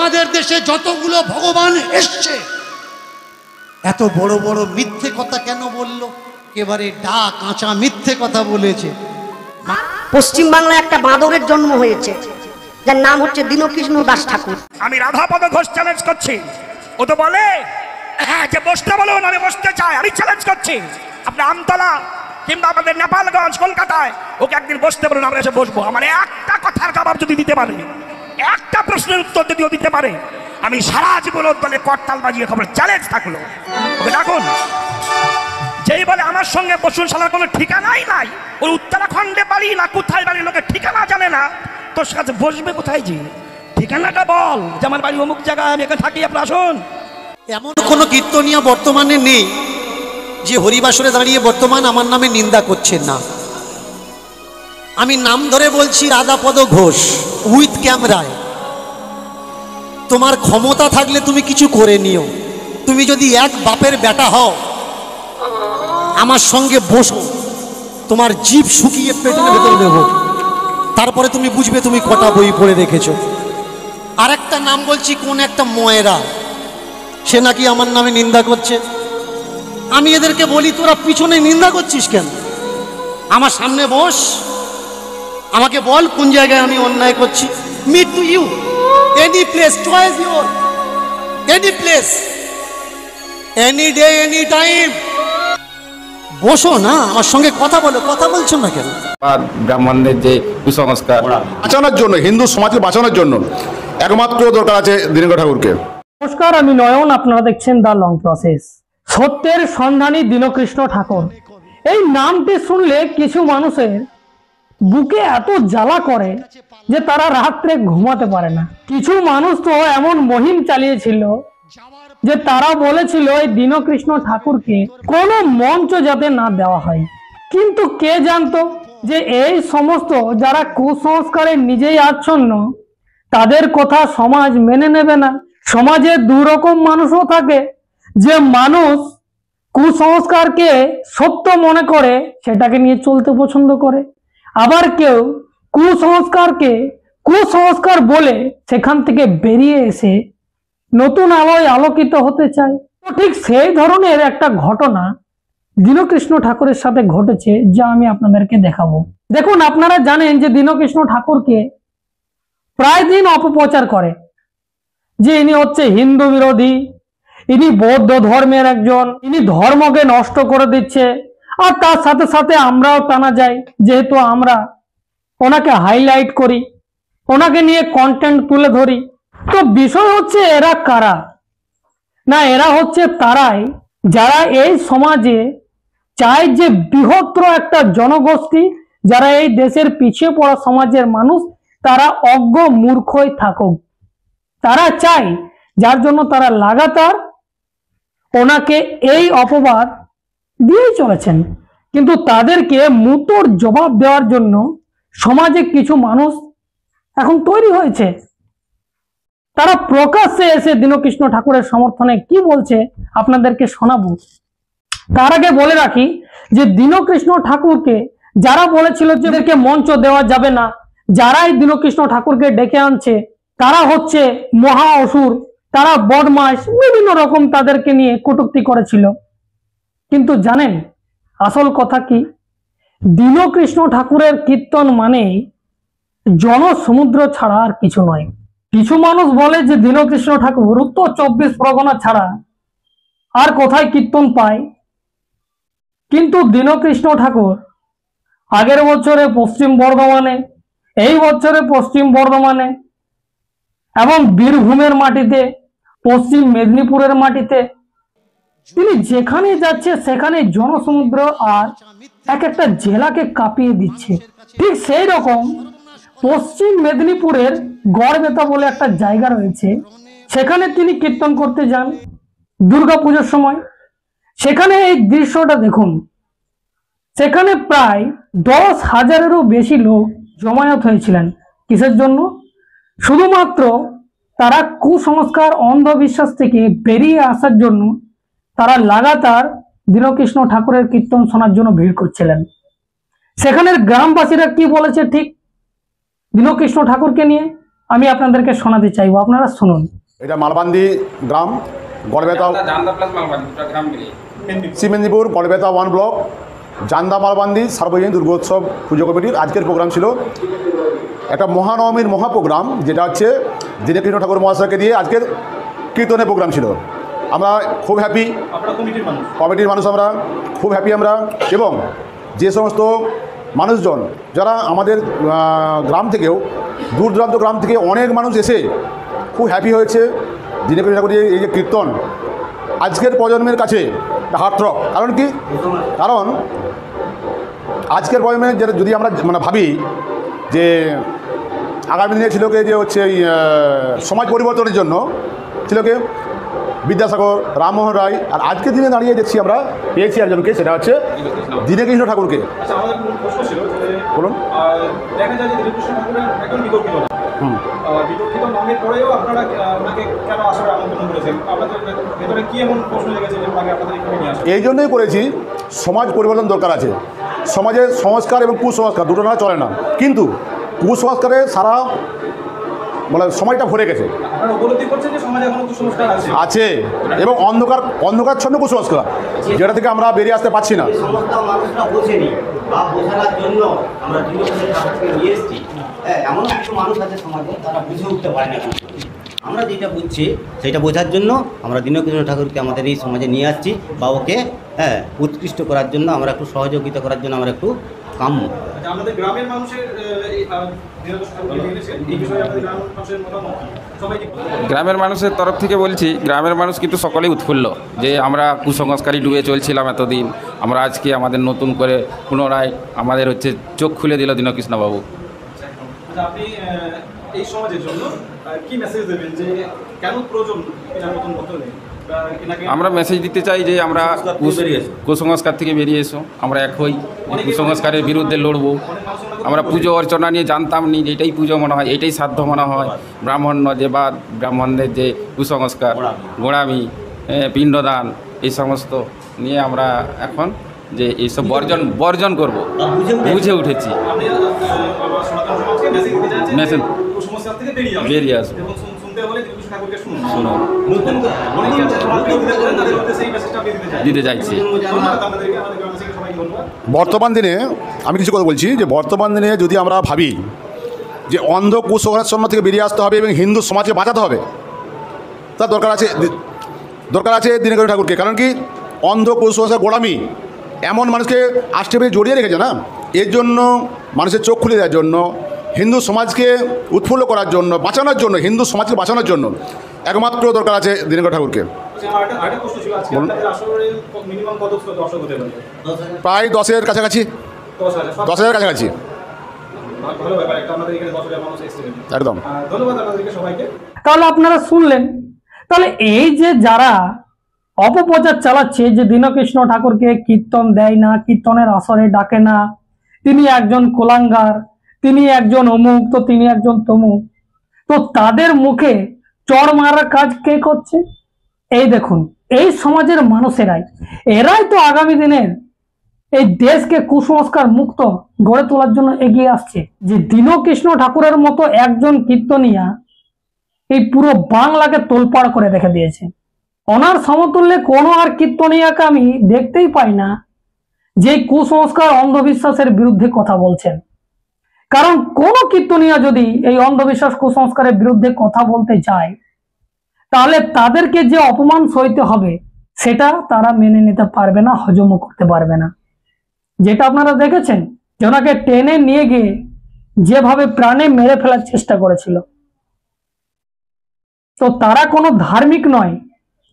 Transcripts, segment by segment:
আমাদের দেশে যতগুলো ভগবান এসছে এত বড় বড় মিথ্যে কথা কেন বলল? একেবারে কাঁচা মিথ্যে কথা বলেছে। পশ্চিম বাংলায় একটা বাঁদরের জন্ম হয়েছে, যার নাম হচ্ছে দীনকৃষ্ণ দাস ঠাকুর। আমি রাধাপদ ঘোষ চ্যালেঞ্জ করছি। ও তো বলে হ্যাঁ যে বসতে বলুন, আমি বসতে চাই। আমি চ্যালেঞ্জ করছি, আপনি আমতলা কিংবা আমাদের নেপালগঞ্জ কলকাতায় ওকে একদিন বসতে বলুন, আমরা এসে বসবো। আমার একটা কথার জবাব যদি দিতে পারে, একটা প্রশ্নের উত্তর যদিও দিতে পারে, আমি সারা জীবন দলে করতাল বাজিয়ে খবর চ্যালেঞ্জ থাকলো। ওকে ডাকুন। যেই বলে আমার সঙ্গে বসুন, শালার কোনো ঠিকানাই নাই, ওই উত্তরাখণ্ডে বাড়ি না কোথায় বাড়ি, লোকের ঠিকানা জানে না, তোর সাথে বসবে কোথায়? যে ঠিকানাটা বল যে আমার বাড়ি অমুক জায়গায়, আমি এখানে থাকি, আপনি আসুন। এমন কোনো কীর্তনীয় বর্তমানে নেই যে হরিবাসরে দাঁড়িয়ে বর্তমান আমার নামে নিন্দা করছেন না। আমি নাম ধরে বলছি রাধাপদ ঘোষ উইথ ক্যামেরায়। তোমার ক্ষমতা থাকলে তুমি কিছু করে নিও। তুমি যদি এক বাপের বেটা হও, আমার সঙ্গে বসো, তোমার জিভ শুকিয়ে পেটের ভেতর দেবো, তারপরে তুমি বুঝবে তুমি কটা বই পড়ে রেখেছো। আর একটা নাম বলছি, কোন একটা ময়রা, সে নাকি আমার নামে নিন্দা করছে। আমি এদেরকে বলি তোরা পিছনে নিন্দা করছিস কেন? আমার সামনে বস, আমাকে বল কোন জায়গায় আমি অন্যায় করছি। Meet to you any place, choice your, any place, any day, any time. বসো না, আমার সঙ্গে কথা বলো, কথা বলছো না কেন? ব্রাহ্মণদের যে কুসংস্কার বাঁচানোর জন্য, হিন্দু সমাজকে বাঁচানোর জন্য একমাত্র দরকার আছে দীনকৃষ্ণ ঠাকুরকে। নমস্কার, আমি নয়ন, আপনারা দেখছেন দ্য লং প্রসেস। সত্যের সন্ধানী দীনকৃষ্ণ ঠাকুর, এই নামটি শুনলে কিছু মানুষের বুকে এত জ্বালা করে যে তারা রাত্রে ঘুমাতে পারে না। কিছু মানুষ তো এমন মহিম চালিয়েছিল যে তারা বলেছিল এই দীনকৃষ্ণ ঠাকুরকে কোনো মঞ্চ যাতে না দেওয়া হয়। কিন্তু কে জানতো যে এই সমস্ত যারা কুসংস্কারে নিজেই আচ্ছন্ন, তাদের কথা সমাজ মেনে নেবে না। সমাজে দু রকম মানুষও থাকে, যে মানুষ কুসংস্কারকে সত্য মনে করে সেটাকে নিয়ে চলতে পছন্দ করে, আবার কেউ কুসংস্কারকে কুসংস্কার বলে সেখান থেকে বেরিয়ে এসে নতুন আলোয় আলোকিত হতে চায়। তো ঠিক সেই ধরনের একটা ঘটনা দীনকৃষ্ণ ঠাকুরের সাথে ঘটেছে, যা আমি আপনাদেরকে দেখাবো। দেখুন, আপনারা জানেন যে দীনকৃষ্ণ ঠাকুরকে প্রায় দিন অপপ্রচার করে যে ইনি হচ্ছে হিন্দু বিরোধী, ইনি বৌদ্ধ ধর্মের একজন, ইনি ধর্মকে নষ্ট করে দিচ্ছে। আর তার সাথে সাথে আমরাও টানা যাই, যেহেতু আমরা ওনাকে হাইলাইট করি, ওনাকে নিয়ে কন্টেন্ট তুলে ধরি। তো বিষয় হচ্ছে এরা কারা? না, এরা হচ্ছে তারাই যারা এই সমাজে চায় যে বৃহত্তর একটা জনগোষ্ঠী, যারা এই দেশের পিছিয়ে পড়া সমাজের মানুষ তারা অজ্ঞ মূর্খই থাকুক। তারা চায়, যার জন্য তারা লাগাতার ওনাকে এই অপবাদ দিয়ে চলেছেন। কিন্তু তাদেরকে মুতোর জবাব দেওয়ার জন্য সমাজে কিছু মানুষ এখন তৈরি হয়েছে। তারা প্রকাশ্যে এসে দীনকৃষ্ণ ঠাকুরের সমর্থনে কি বলছে আপনাদেরকে শোনাবো। তার আগে বলে রাখি যে দীনকৃষ্ণ ঠাকুরকে যারা বলেছিল যে এদেরকে মঞ্চ দেওয়া যাবে না, যারাই দীনকৃষ্ণ ঠাকুরকে ডেকে আনছে তারা হচ্ছে মহা অসুর, তারা বদমাশ, বিভিন্ন রকম তাদেরকে নিয়ে কটূক্তি করেছিল। কিন্তু জানেন আসল কথা কি? দীনকৃষ্ণ ঠাকুরের কীর্তন মানে জনসমুদ্র ছাড়া আর কিছু নয়। কিছু মানুষ বলে যে দীনকৃষ্ণ ঠাকুর উত্তর 24 পরগনা ছাড়া আর কোথায় কীর্তন পায়। কিন্তু দীনকৃষ্ণ ঠাকুর আগের বছরে পশ্চিম বর্ধমানে, এই বছরে পশ্চিম বর্ধমানে এবং বীরভূমের মাটিতে, পশ্চিম মেদিনীপুরের মাটিতে, তিনি যেখানে যাচ্ছে সেখানে জনসমুদ্র আর এক একটা জেলাকে কাঁপিয়ে দিচ্ছে। ঠিক সেই রকম পশ্চিম মেদিনীপুরের গড়বেতা বলে একটা জায়গা রয়েছে, সেখানে তিনি কীর্তন করতে যান দুর্গাপুজোর সময়। সেখানে এই দৃশ্যটা দেখুন, সেখানে প্রায় 10,000-এরও বেশি লোক জমায়েত হয়েছিলেন। কিসের জন্য? শুধুমাত্র তারা কুসংস্কার অন্ধবিশ্বাস থেকে বেরিয়ে আসার জন্য তারা লাগাতার দীনকৃষ্ণ ঠাকুরের কীর্তন শোনার জন্য ভিড় করছিলেন। সেখানের গ্রামবাসীরা কি বলেছে ঠিক দীনকৃষ্ণ ঠাকুরকে নিয়ে আমি আপনাদেরকে শোনাতে চাইবো, আপনারা শুনুন। এটা মালবান্দি গ্রাম, গড়বেতা, জান্দা প্লাস মালবাড়ি দুটো গ্রাম মিলিয়ে সি মেদিনীপুর, গড়বেতা 1 ব্লক, জান্দা মালবান্দি সার্বজনীন দুর্গোৎসব পুজো কমিটির আজকের প্রোগ্রাম ছিল একটা মহানবমীর মহা প্রোগ্রাম, যেটা হচ্ছে দীনকৃষ্ণ ঠাকুর মহাশয়কে দিয়ে আজকের কীর্তনের প্রোগ্রাম ছিল। আমরা খুব হ্যাপি, কমিটির মানুষ আমরা খুব হ্যাপি আমরা, এবং যে সমস্ত মানুষজন যারা আমাদের গ্রাম থেকেও দূর দূরান্ত গ্রাম থেকে অনেক মানুষ এসে খুব হ্যাপি হয়েছে। দীনকৃষ্ণ ঠাকুরের এই যে কীর্তন আজকের প্রজন্মের কাছে হার্টথ্রব। কারণ কি? কারণ আজকের প্রজন্মে যেটা যদি আমরা মানে ভাবি যে আগামী দিনে ছিল কে যে হচ্ছে এই সমাজ পরিবর্তনের জন্য ছিল কে বিদ্যাসাগর, রামমোহন রায়, আর আজকের দিনে দাঁড়িয়ে দেখছি আমরা পেয়েছি একজনকে, সেটা হচ্ছে দীনকৃষ্ণ ঠাকুরকে। আচ্ছা, আমাদের প্রশ্ন ছিল যে বলুন। দেখা যায় যে দীনকৃষ্ণ ঠাকুরের একজন বিতর্কিত নাম, বিতর্কিত নামের পরেও আপনারা ওনাকে কেন আসলে আমন্ত্রণ করেছেন? আপনাদের ভেতরে কি এমন প্রশ্ন লেগেছে যে ওনাকে আপনাদের এখানে নিয়ে আসেন? এই জন্যই করেছি, সমাজ পরিবর্তন দরকার আছে। সমাজে সংস্কার এবং কুসংস্কার দুটো না চলে না, কিন্তু কুসংস্কারে সারা মানে সময়টা ভরে গেছে, আপনারা উপলব্ধি করছেন যে সমাজে এখনো কুসংস্কার আছে আছে এবং অন্ধকারচ্ছন্ন কুসংস্কার, যেটা থেকে আমরা বেরিয়ে আসতে পারছি না। সমস্ত মানুষরা বোঝেনি বা বোঝানোর জন্য আমরা দীনকৃষ্ণ ঠাকুরকে নিয়ে এসেছি। এমন কিছু মানুষ আছে সমাজে, তারা বুঝে উঠতে পারে না। আমরা যেটা বুঝছি সেটা বোঝার জন্য আমরা দীনকৃষ্ণ ঠাকুরকে আমাদের এই সমাজে নিয়ে আসছি, বা ওকে উৎকৃষ্ট করার জন্য আমরা একটু সহযোগিতা করার জন্য আমরা একটু কাম্য। আচ্ছা, আমাদের গ্রামের মানুষের দীনকৃষ্ণ ঠাকুরকে নিয়ে এসেছেন, এই বিষয়ে আমাদের গ্রামের মানুষের মতামত সবাই কি? গ্রামের মানুষের তরফ থেকে বলছি, গ্রামের মানুষ কিন্তু সকলেই উৎফুল্ল যে আমরা কুসংস্কারই ডুবে চলছিলাম এতদিন, আমরা আজকে আমাদের নতুন করে পুনরায় আমাদের হচ্ছে চোখ খুলে দিল দীনকৃষ্ণবাবু। আচ্ছা, আপনি এই সমাজের জন্য কি মেসেজ দেবেন যে কেন প্রয়োজন এটা নতুন বদলে? আমরা মেসেজ দিতে চাই যে আমরা কুসংস্কার থেকে বেরিয়ে এসো, আমরা এক হই, কুসংস্কারের বিরুদ্ধে লড়বো। আমরা পুজো অর্চনা নিয়ে জানতাম নি যে এটাই পুজো মনে হয়, এটাই সাধ্য মনে হয়। ব্রাহ্মণ্য যে বা ব্রাহ্মণদের যে কুসংস্কার, গোড়ামি, পিণ্ডদান, এই সমস্ত নিয়ে আমরা এখন যে এইসব বর্জন করবো বুঝে উঠেছি। মেসেজ বেরিয়ে আসবো, শুনো দিতে চাইছি। বর্তমান দিনে আমি কিছু কথা বলছি যে বর্তমান দিনে যদি আমরা ভাবি যে অন্ধ কুসংস্কার থেকে বেরিয়ে আসতে হবে এবং হিন্দু সমাজকে বাঁচাতে হবে, তার দরকার আছে দীনকৃষ্ণ ঠাকুরকে। কারণ কি? অন্ধ কুসংস্কার গোড়ামি এমন মানুষকে আষ্টে পেয়ে জড়িয়ে রেখেছে না, এর জন্য মানুষের চোখ খুলে দেওয়ার জন্য, হিন্দু সমাজকে উৎফুল্ল করার জন্য, বাঁচানোর জন্য, হিন্দু সমাজকে বাঁচানোর জন্য একমাত্র দরকার আছে দীনকৃষ্ণ ঠাকুরকে। প্রায় 10-এর কাছাকাছি, 10,000 কাছাকাছি একদম। তাহলে আপনারা শুনলেন, তাহলে এই যে যারা অপপ্রচার চালাচ্ছে যে দীনকৃষ্ণ ঠাকুরকে কীর্তন দেয় না, কীর্তনের আসরে ডাকে না, তিনি একজন কোলাঙ্গার, তিনি একজন অমুক, তো তিনি একজন তমুক, তো তাদের মুখে চড় মারার কাজ কে করছে? এই দেখুন, এই সমাজের মানুষেরাই, এরাই তো আগামী দিনের এই দেশকে কুসংস্কার মুক্ত গড়ে তোলার জন্য এগিয়ে আসছে। যে দীনকৃষ্ণ ঠাকুরের মতো একজন কীর্তনিয়া এই পুরো বাংলাকে তোলপাড় করে রেখে দিয়েছে। ওনার সমতুল্যে কোনো আর কীর্তনিয়াকে আমি দেখতেই পাই না যে কুসংস্কার অন্ধবিশ্বাসের বিরুদ্ধে কথা বলছেন। কারণ কোন কীর্তনিয়া যদি এই অন্ধবিশ্বাস কুসংস্কারের বিরুদ্ধে কথা বলতে যায়, তাহলে তাদেরকে যে অপমান সইতে হবে সেটা তারা মেনে নিতে পারবে না, হজমও করতে পারবে না। যেটা আপনারা দেখেছেন যে ওনাকে টেনে নিয়ে গিয়ে যেভাবে প্রাণে মেরে ফেলার চেষ্টা করেছিল, তো তারা কোনো ধার্মিক নয়।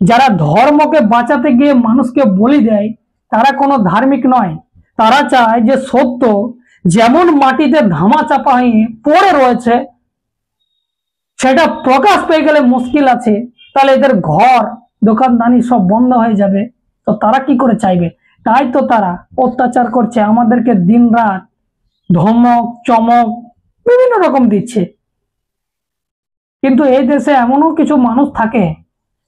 যারা ধর্মকে বাঁচাতে গিয়ে মানুষকে বলি দেয়, তারা কোনো ধার্মিক নয়। তারা চায় যে সত্য যেমন মাটিতে ধামা চাপা হয়ে পড়ে রয়েছে, সেটা প্রকাশ পেয়ে গেলে মুশকিল আছে, তাহলে এদের ঘর দোকানদানি সব বন্ধ হয়ে যাবে। তো তারা কি করে চাইবে? তাই তো তারা অত্যাচার করছে, আমাদেরকে দিনরাত ধমক চমক বিভিন্ন রকম দিচ্ছে। কিন্তু এই দেশে এমনও কিছু মানুষ থাকে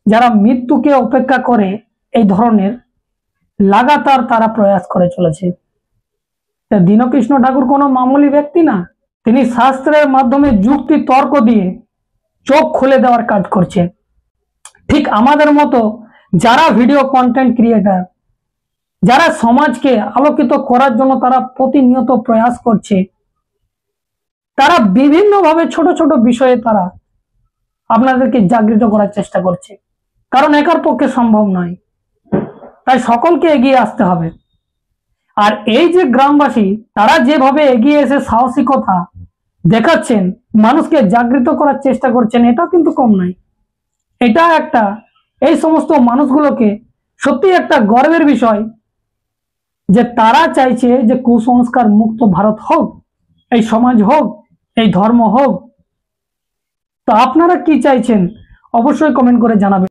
যারা মৃত্যুকে উপেক্ষা করে এই ধরনের লাগাতার তারা প্রয়াস করে চলেছে। দীনকৃষ্ণ ঠাকুর কোনো মামুলি ব্যক্তি না, তিনি শাস্ত্রের মাধ্যমে যুক্তি তর্ক দিয়ে চোখ খুলে দেওয়ার কাজ করছে। ঠিক আমাদের মতো যারা ভিডিও কন্টেন্ট ক্রিয়েটার, যারা সমাজকে আলোকিত করার জন্য তারা প্রতিনিয়ত প্রয়াস করছে, তারা বিভিন্নভাবে ছোট ছোট বিষয়ে তারা আপনাদেরকে জাগৃত করার চেষ্টা করছে, কারণ একার পক্ষে সম্ভব নয়। তাই সকলকে এগিয়ে আসতে হবে। আর এই যে গ্রামবাসী তারা যেভাবে এগিয়ে এসে সাহসিকতা দেখাচ্ছেন, মানুষকে জাগৃত করার চেষ্টা করছেন, এটা কিন্তু কম নয়। এটা একটা এই সমস্ত মানুষগুলোকে সত্যি একটা গর্বের বিষয় যে তারা চাইছে যে কুসংস্কার মুক্ত ভারত হোক, এই সমাজ হোক, এই ধর্ম হোক। তো আপনারা কি চাইছেন অবশ্যই কমেন্ট করে জানাবেন।